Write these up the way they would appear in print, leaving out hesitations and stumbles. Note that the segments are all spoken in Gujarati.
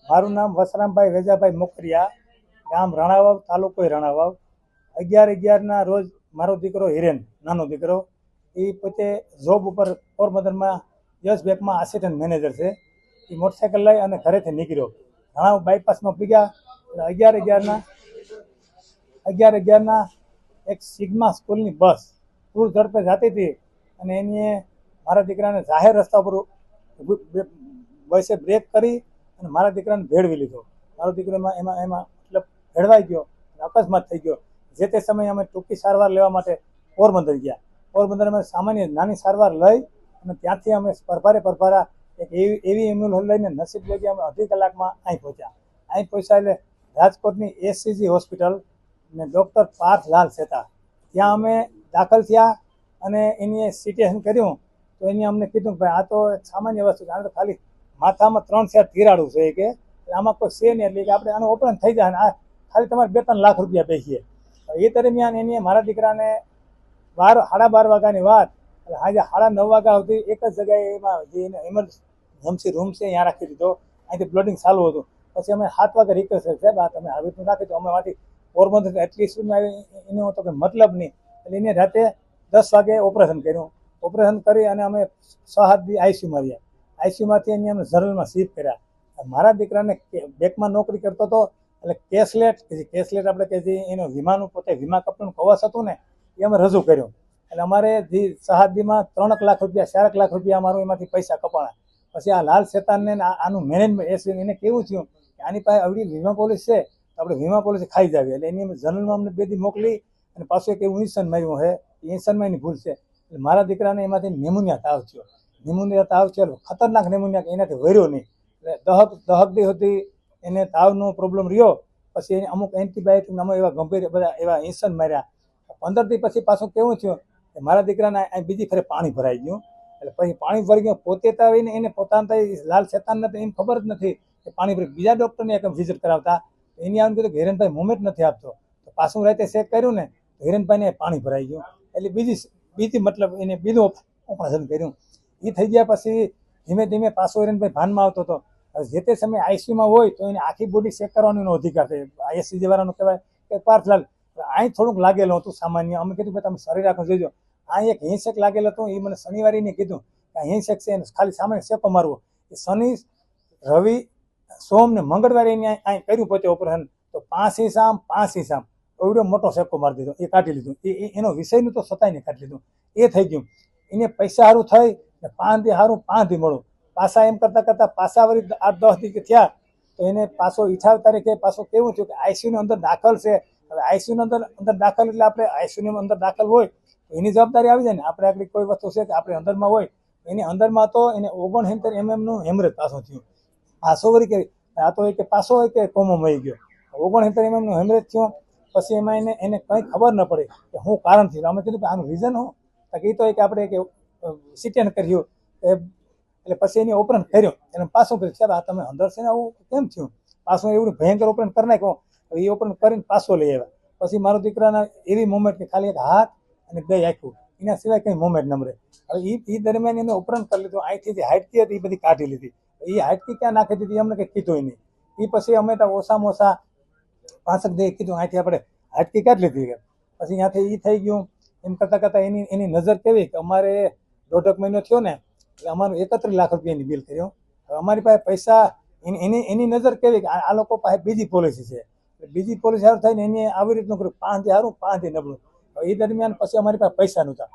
મારું નામ વસરામભાઈ વેજાભાઈ મોકરિયા, ગામ રાણાવાવ, તાલુકો રાણાવાવ. 11/11 રોજ મારો દીકરો હિરેન, નાનો દીકરો, એ પોતે જોબ ઉપર પોરબંદરમાં યસ બેંકમાં આસિસ્ટન્ટ મેનેજર છે. એ મોટરસાઇકલ લઈ અને ઘરેથી નીકળ્યો. રાણાવાવ બાયપાસમાં પીગ્યા. 11/11 એક સિગ્મા સ્કૂલની બસ પૂર ઝડપે જતી હતી અને એને મારા દીકરાને જાહેર રસ્તા પર બસે બ્રેક કરી અને મારા દીકરાને ભેળવી લીધો. મારો દીકરો એમાં મતલબ ભેળવાઈ ગયો, અકસ્માત થઈ ગયો. જે તે સમયે અમે ટૂંકી સારવાર લેવા માટે પોરબંદર ગયા. પોરબંદરમાં સામાન્ય નાની સારવાર લઈ અને ત્યાંથી અમે પરભારા એક એવી એમ્બ્યુલન્સ લઈને નસીબ લઈ ગયા. અમે અડધી કલાકમાં અહીં પહોંચ્યા. એટલે રાજકોટની એસસીજી હોસ્પિટલ ને ડૉક્ટર પાર્થલાલ સેતા, ત્યાં અમે દાખલ થયા અને એની સિટેશન કર્યું. તો એને અમને કીધું કે ભાઈ આ તો સામાન્ય વસ્તુ છે, આને તો ખાલી માથામાં 3 તિરાડું છે કે આમાં કોઈ છે નહીં, એટલે કે આપણે આનું ઓપરેશન થઈ જાય. આ ખાલી તમારે 2-3 લાખ રૂપિયા બેસીએ. એ દરમિયાન એને મારા દીકરાને 12-12 વાગ્યાની વાત, આજે 9:30 વાગ્યા સુધી એક જ જગ્યાએ એમાં જે એને ઇમરજન્સી રૂમ છે ત્યાં રાખી દીધો. અહીંથી બ્લડિંગ ચાલુ હતું. પછી અમે 7 વાગે રિક્વેસ્ટ કરી, સાહેબ આ તમે આવી રીતનું રાખી દો. અમે માંથી પોરબંદર એટલી સ્પીડમાં એનો તો કંઈ મતલબ નહીં. એટલે એને રાતે 10 વાગે ઓપરેશન કર્યું. ઓપરેશન કરી અને અમે 6-7 દી આઈસીયુમાં રહ્યા. આઈસીયુમાંથી એને અમે જનરલમાં શિફ્ટ કર્યા. મારા દીકરાને બેંકમાં નોકરી કરતો હતો, એટલે કેશલેટ આપણે કે જે એનો વીમાનું પોતે વીમા કંપનીનું કવચ હતું ને, એ અમે રજૂ કર્યું. એટલે અમારે જે 6 દીમાં 3 લાખ રૂપિયા 4 લાખ રૂપિયા અમારું એમાંથી પૈસા કપાણા. પછી આ લાલ શેતાનને આનું મેનેજમેન્ટ એને કેવું થયું કે આની પાસે આવડી વીમા પોલિસી છે, તો આપણે વીમા પોલિસી ખાઈ જાવી. એટલે એની જનરલમાં અમને 2 દી મોકલી અને પાછું એક એવું ઇન્સન માર્યું છે, ઇન્સનમાં એની ભૂલ છે. એટલે મારા દીકરાને એમાંથી નેમોનિયા તાવ થયો. ખતરનાક નેમોનિયા, એનાથી વર્યો નહીં. એટલે દહક દી સુધી એને તાવનો પ્રોબ્લેમ રહ્યો. પછી એને અમુક એન્ટીબાયોટિક અમે એવા ગંભીર બધા એવા ઇન્સન માર્યા. 15 દી પછી પાછું કેવું થયું કે મારા દીકરાને બીજી ફરે પાણી ભરાઈ ગયું. એટલે પછી પાણી ભરી ગયું. પોતે તો આવીને એને પોતાના લાલ શેતાનને તો એમ ખબર જ નથી કે પાણી ભરી. બીજા ડૉક્ટરને એક વિઝિટ કરાવતા, એની આવીને કીધું કે હિરેનભાઈ મુવમેન્ટ નથી આપતો. તો પાછું રાતે ચેક કર્યું ને, તો હિરેનભાઈને પાણી ભરાઈ ગયું. એટલે બીજી મતલબ એને બીજું ઓપરેશન કર્યું. એ થઈ ગયા પછી ધીમે ધીમે પાછો હિરેનભાઈ ભાનમાં આવતો હતો. જે તે સમયે આઈસીયુમાં હોય તો એને આખી બોડી ચેક કરવાનો એનો અધિકાર છે. આઈએસસીજી વાળાનું કહેવાય કે પાર્થલાલ અહીં થોડુંક લાગેલું હતું સામાન્ય. અમે કીધું કે તમે શરીર આખું જોઈજો. અહીં એક હિંસક લાગેલું હતું. એ મને શનિવારે એને કીધું કે હિંસક છે, ખાલી સામાન્ય શેકો મારવો. એ શનિ, રવિ, સોમ ને મંગળવારે એને અહીં કર્યું પોતે ઓપરેશન. તો 5 ઇંચ આમ 5 ઇંચ આમ એવડો મોટો શેકો મારી દીધો. એ કાઢી લીધું. એનો વિષયનું તો સતાઈને કાઢી લીધું. એ થઈ ગયું. એને પૈસા સારું થઈ ને 5 દી સારું 5 દી મળું. પાછા એમ કરતા પાછા વળી 8-10 દી થયા તો એને પાછો 28 તારીખે પાછો કેવું થયું કે આઈસીયુની અંદર દાખલ છે. હવે આઈસીયુની અંદર દાખલ એટલે આપણે આઈસીયુની અંદર દાખલ હોય તો એની જવાબદારી આવી જાય ને. આપણે આગળ કોઈ વસ્તુ છે કે આપણે અંદરમાં હોય, એની અંદરમાં તો એને 69 mm હેમરેજ પાછો થયું. પાછો વળી કે આ તો કે પાછો હોય કે કોમો મળી ગયો. 69 mm હેમરેજ થયો. પછી એમાં એને કંઈ ખબર ન પડી કે શું કારણ થયું. અમે કીધું કે આનું રીઝન શું? એ તો કે આપણે કે સિટેન કર્યું. એટલે પછી એની ઓપરેશન કર્યું. એને પાછું કર્યું, સાહેબ આ તમે અંદર છે ને આવું કેમ થયું? પાછું એવું ભયંકર ઓપરેશન કરી નાખ્યું. એ ઓપરેશન કરીને પાછો લઈ આવ્યા. પછી મારો દીકરાના એવી મુવમેન્ટ કે ખાલી એક હાથ અને ગઈ આખું, એના સિવાય કંઈ મુવમેન્ટ ન મળે. હવે એ દરમિયાન એને ઓપરેશન કરી લીધું. અહીંથી જે હાઇટકી હતી એ બધી કાઢી લીધી. એ હાઇટકી ક્યાં નાખી દીધી અમને કંઈ કીધું નહીં. એ પછી અમે તો ઓછામાં ઓછા 5 દે કીધું અહીંથી આપણે હાઇટકી કાઢી લીધી. પછી ત્યાંથી એ થઈ ગયું. એમ કરતાં એની નજર કેવી કે અમારે 1.5 મહિનો થયો ને, એટલે અમારું 31 લાખ રૂપિયાની બિલ કર્યું. હવે અમારી પાસે પૈસા, એની નજર કેવી કે આ લોકો પાસે બીજી પોલિસી છે. બીજી પોલિસી સારું થઈને એને આવી રીતનું કર્યું, 5 દી સારું 5 દી નબળું. એ દરમિયાન પછી અમારી પાસે પૈસા નહોતા.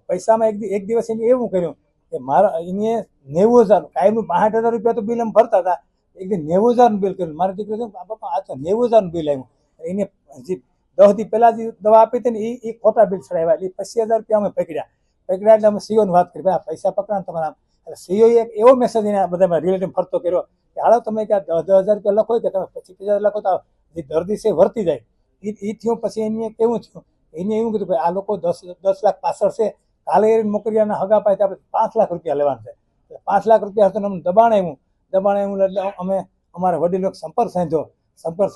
પૈસામાં એક દિવસ એને એવું કર્યું કે મારા એને 90,000 કાયમનું 65,000 રૂપિયા તો બિલ એમ ભરતા હતા. એક દી 90,000નું બિલ કર્યું. મારા દીકરો બાપા આ તો 90,000નું બિલ આવ્યું. એને જે 10 દી પહેલાં જે દવા આપી હતી ને એ ખોટા બિલ ચડાવ્યા. એટલે 25,000 રૂપિયા અમે પકડ્યા. એટલે અમે સીઓની વાત કરી, ભાઈ આ પૈસા પકડા તમારા. એટલે સીઓએ એક એવો મેસેજ એને બધા રિલેટિવ ફરતો કર્યો કે હાલો તમે કે 10,000 રૂપિયા લખો કે તમે 25,000 લખો તો જે દર્દી છે વર્તી જાય. એ થયું. પછી એને કેવું થયું, એને એવું કીધું ભાઈ આ લોકો 10 લાખ પાછળ છે. કાલે મોકરિયાના હગા પાસે આપણે 5 લાખ રૂપિયા લેવાના છે. એટલે 5 લાખ રૂપિયા હતું અમને દબાણ આવ્યું. એટલે અમે અમારા વડીલો સંપર્ક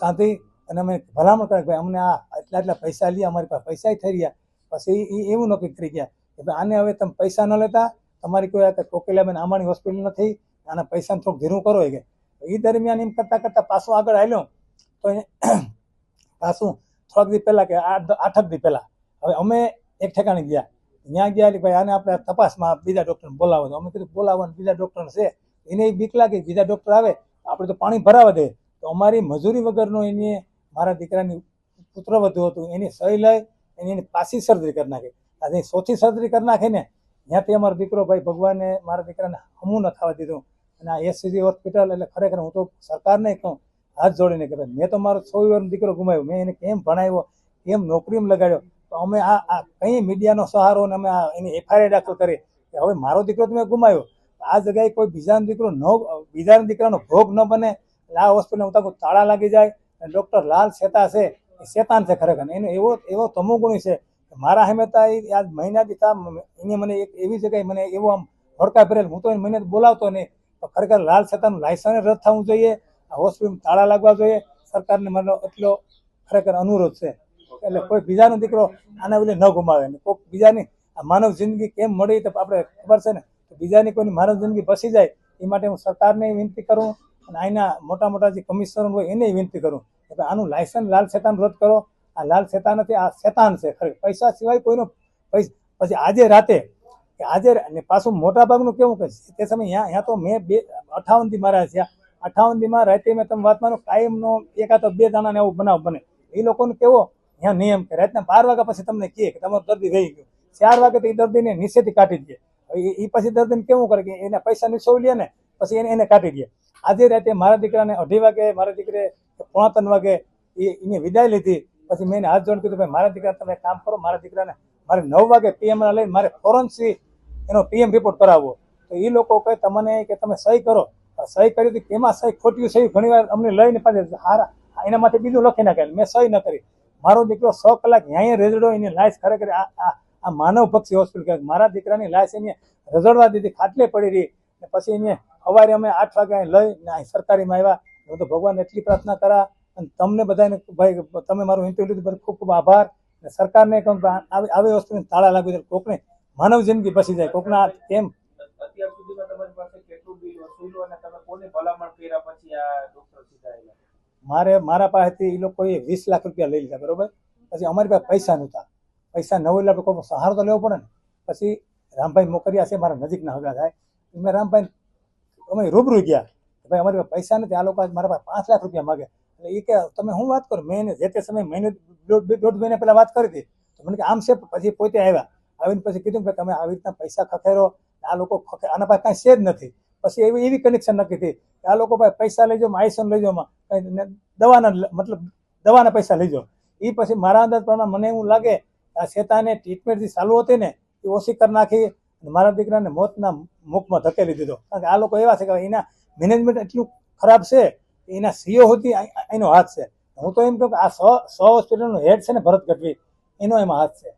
સાધી અને અમે ભલામણ કરી ભાઈ અમને આ એટલા પૈસા લઈએ, અમારી પાસે પૈસા થઈ રહ્યા. પછી એ એવું નક્કી કરી ગયા કે ભાઈ આને હવે તમે પૈસા ન લેતા, તમારી કોઈ કોકિલાબેન આંબાણી હોસ્પિટલ નથી, આના પૈસાને થોડુંક ધીરું કરો કે એ દરમિયાન એમ કરતાં પાછું આગળ હાલ્યો તો પાછું થોડાક દી પહેલાં કે 8 દી પહેલાં હવે અમે એક ઠેકાણે ગયા, ત્યાં ગયા એટલે ભાઈ આને આપણે તપાસમાં બીજા ડૉક્ટરને બોલાવો. તો અમે કીધું બોલાવવાનું બીજા ડૉક્ટર છે, એને બીક લાગે બીજા ડૉક્ટર આવે આપણે તો પાણી ભરાવા દે. તો અમારી મજૂરી વગરનો એને મારા દીકરાની પુત્રવધુ હતું એની સહી લઈ એની પાછી સર્જરી કરી નાખી. આજે ચોથી સર્જરી કરી નાખી ને ત્યાંથી અમારો દીકરો ભાઈ ભગવાને મારા દીકરાને હમું ન થવા દીધું. અને આ એસસીજી હોસ્પિટલ એટલે ખરેખર હું તો સરકારને કહું હાથ જોડીને કે ભાઈ મેં તો મારો 6 વર્ષનો દીકરો ગુમાવ્યો, મેં એને કેમ ભણાવ્યો, કેમ નોકરીમાં લગાડ્યો. તો અમે આ કઈ મીડિયાનો સહારો અને અમે એની એફઆઈઆર દાખલ કરી કે હવે મારો દીકરો તો મેં ગુમાવ્યો, આ જગ્યાએ કોઈ બીજાનો દીકરો બીજાના દીકરાનો ભોગ ન બને. આ હોસ્પિટલ હું તક તાળા લાગી જાય. ડૉક્ટર લાલ શેતા છે એ શેતાન છે ખરેખર, એનો એવો તમોગુણી છે. મારા હમેતા આજ મહિના દીધા એને મને એક એવી જગ્યાએ મને એવો આમ ભડકા ભરેલ, હું તો એને મહિને બોલાવતો નહીં. તો ખરેખર લાલ શેતાનું લાયસન્સ રદ થવું જોઈએ, આ હોસ્પિટલ તાળા લાગવા જોઈએ. સરકારને મારો એટલો ખરેખર અનુરોધ છે એટલે કોઈ બીજાનો દીકરો આના વિલે ન ગુમાવે. ને કોઈ બીજાની આ માનવ જિંદગી કેમ મળી તો આપણે ખબર છે ને, તો બીજાની કોઈની માનવ જિંદગી બસી જાય એ માટે હું સરકારને વિનંતી કરું અને અહીંના મોટા જે કમિશનર હોય એને વિનંતી કરું કે આનું લાયસન્સ લાલ શેતાન રદ કરો. આ લાલ શેતાન નથી, આ શેતાન છે ખરેખર. પૈસા સિવાય કોઈનો પછી આજે રાતે ને પાછું મોટા ભાગનું કેવું કે તે સમય અહીંયા તો મેં 58 દી મારા છે. 58 દીમાં રાતે મેં તમે વાત માનો કાયમનો એકાદ 2 દાણાને એવો બનાવ બને. એ લોકોને કેવો અહીંયા નિયમ કે રાતના 12 વાગ્યા પછી તમને કહે કે તમારો દર્દી રહી ગયો, 4 વાગે તો એ દર્દીને નીચેથી કાઢી દે. એ પછી દર્દીને કેવું કરે કે એના પૈસા નીચોવી લે ને પછી એને કાઢી દે. આજે રાતે મારા દીકરાને 2:30 વાગે, મારા દીકરે 3:45 વાગે એને વિદાય લીધી. પછી મેં એને હાથ જોડીને કીધું ભાઈ મારા દીકરા તમે કામ કરો, મારા દીકરાને મારે 9 વાગે PM લઈને મારે ફોરેન્સિક એનો PM રિપોર્ટ કરાવવો. તો એ લોકો કહે તમને કે તમે સહી કરો. સહી કરી હતી કેમાં સહી ખોટી સહી ઘણી વાર અમને લઈને પાછી હારા એના માટે બીજું લખી નાખે, મેં સહી ન કરી. મારો દીકરો 6 કલાક અહીંયા રેજડો, એની લાશ ખરેખર આ માનવ પક્ષી હોસ્પિટલ કહે મારા દીકરાની લાશ એને રજડવા દીધી, ખાટલે પડી રહી. પછી એને સવારે અમે 8 વાગે લઈ સરકારીમાં આવ્યા. હું તો ભગવાન એટલી પ્રાર્થના કરા અને તમને બધાને ભાઈ તમે મારું ઇન્ટરવ્યુ લીધું ખૂબ ખૂબ આભાર. અને સરકારને કહું કે આવી હોસ્પિટલ તાળા લાગી જાય, કોકને માનવ જિંદગી બસી જાય. કોકના કેમ અત્યાર સુધીમાં તમારી પાસે કેટલું બિલ વસૂલ્યું અને તમે કોને ભલામણ કર્યા પછી આ ડોક્ટર સીધા મારા પાસેથી એ લોકોએ 20 લાખ રૂપિયા લઈ લીધા બરોબર. પછી અમારી પાસે પૈસા નહોતા, પૈસા ન હોય એટલે કોઈ સહારો તો લેવો પડે ને. પછી રામભાઈ મોકરિયા છે મારા નજીકના હગા થાય, મેં રામભાઈ અમે રૂબરૂ ગયા ભાઈ અમારી પાસે પૈસા નથી, આ લોકો મારા પાસે 5 લાખ રૂપિયા માગે. એટલે એ કે તમે શું વાત કરો, મેં જે તે સમય મહિને 1.5 મહિના પહેલા વાત કરી હતી. તો મને કે આમ છે. પછી પોતે આવ્યા, આવીને પછી કીધું કે તમે આવી રીતના પૈસા ખખેરો, આ લોકો આના પાસે કાંઈ છે જ નથી. પછી એવી કનેક્શન નક્કી થઈ કે આ લોકો પાસે પૈસા લઈ જાઓ, આઈસન લઈ જાઓ, દવાના મતલબ દવાના પૈસા લઈ જાઓ. એ પછી મારા અંદાજ પ્રમાણે મને એવું લાગે આ શેતાને ટ્રીટમેન્ટ જે ચાલુ હતી ને એ ઓછી કરી નાખી અને મારા દીકરાને મોતના મુખમાં ધકેલી દીધો. કારણ કે આ લોકો એવા છે કે એના મેનેજમેન્ટ એટલું ખરાબ છે કે એના CEO હતી એનો હાથ છે. હું તો એમ કહું કે આ 100 હોસ્પિટલનો હેડ છે ને ભરત ગઢવી, એનો એમાં હાથ છે.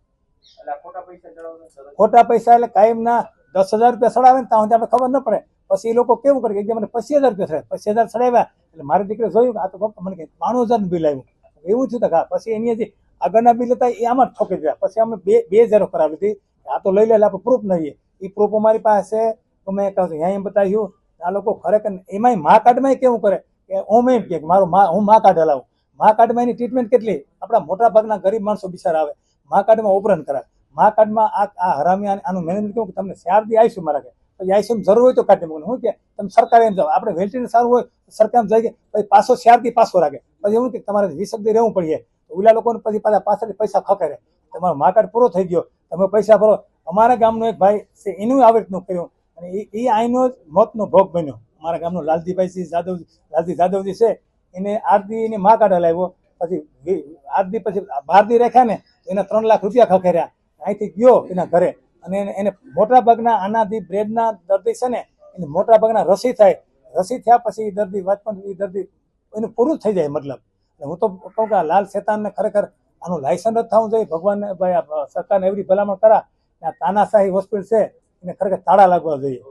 ખોટા પૈસા એટલે કાયમના 10,000 રૂપિયા ચડાવે ને ત્યાં આપણે ખબર ન પડે. પછી એ લોકો કેવું કરે કે મને 25,000 રૂપિયા ચડાવે, 25,000 ચડાવ્યા એટલે મારી દીકરી જોયું કે આ તો ફક્ત મને 92,000 બિલ આવ્યું. એવું થયું કે પછી એની જે આગળના બિલ હતા એ આમાં જ ઠોકી દીધા. પછી અમે 2,000 કરાવી હતી, આ તો લઈ લે આપણે પ્રૂફ નહીં. એ પ્રૂફ અમારી પાસે તો મેં કહ્યું અહીંયા એમ બતાવ્યું. આ લોકો ખરેખર એમાંય મા કાર્ડમાં કેવું કરે કે ઓમ એમ કે મારું હું મા કાર્ડ હલાવું. મા કાર્ડમાં એની ટ્રીટમેન્ટ કેટલી, આપણા મોટા ભાગના ગરીબ માણસો બિચારા આવે મા કાર્ડમાં ઓપરેશન કરાવે. મા કાર્ડમાં આ હરામી આનું મેનેજમેન્ટ કેવું કે તમને 4 દી આવીશું મારા કે પછી આઈસીયુમાં જરૂર હોય તો કાઢી મૂકે. શું કે તમે સરકારે એમ જાઓ, આપણે વેલ્ટીને સારું હોય સરકાર જઈ પછી પાછો 4 દી પાછો રાખે. પછી એવું કે તમારે 20 દી રહેવું પડીએ. ઓલા લોકોને પછી પાછળ પૈસા ખખેરે, તમારો મા કાર્ડ પૂરો થઈ ગયો, તમે પૈસા ભરો. અમારા ગામનો એક ભાઈ છે એનું આવી રીતનું કર્યું અને એ આઈનો જ મોતનો ભોગ બન્યો. અમારા ગામનો લાલજીભાઈ જાદવજી છે, એને 8 દી એને મા કાર્ડ હલાવ્યો. પછી 8 દી પછી 12 દી રાખ્યા ને એના 3 લાખ રૂપિયા ખખેર્યા. અહીંથી ગયો એના ઘરે અને એને મોટા ભાગના આનાથી બ્રેડના દર્દી છે ને એને મોટા ભાગના રસી થાય. રસી થયા પછી દર્દી વાતમાં એ દર્દી એનું પૂરું થઈ જાય. મતલબ હું તો કહું કે લાલ શેતાનને ખરેખર આનું લાયસન્સ જ થવું જોઈએ. ભગવાનને ભાઈ સરકારને એવી ભલામણ કરા. તાનાશાહી હોસ્પિટલ છે એને ખરેખર તાળા લાગવા જોઈએ.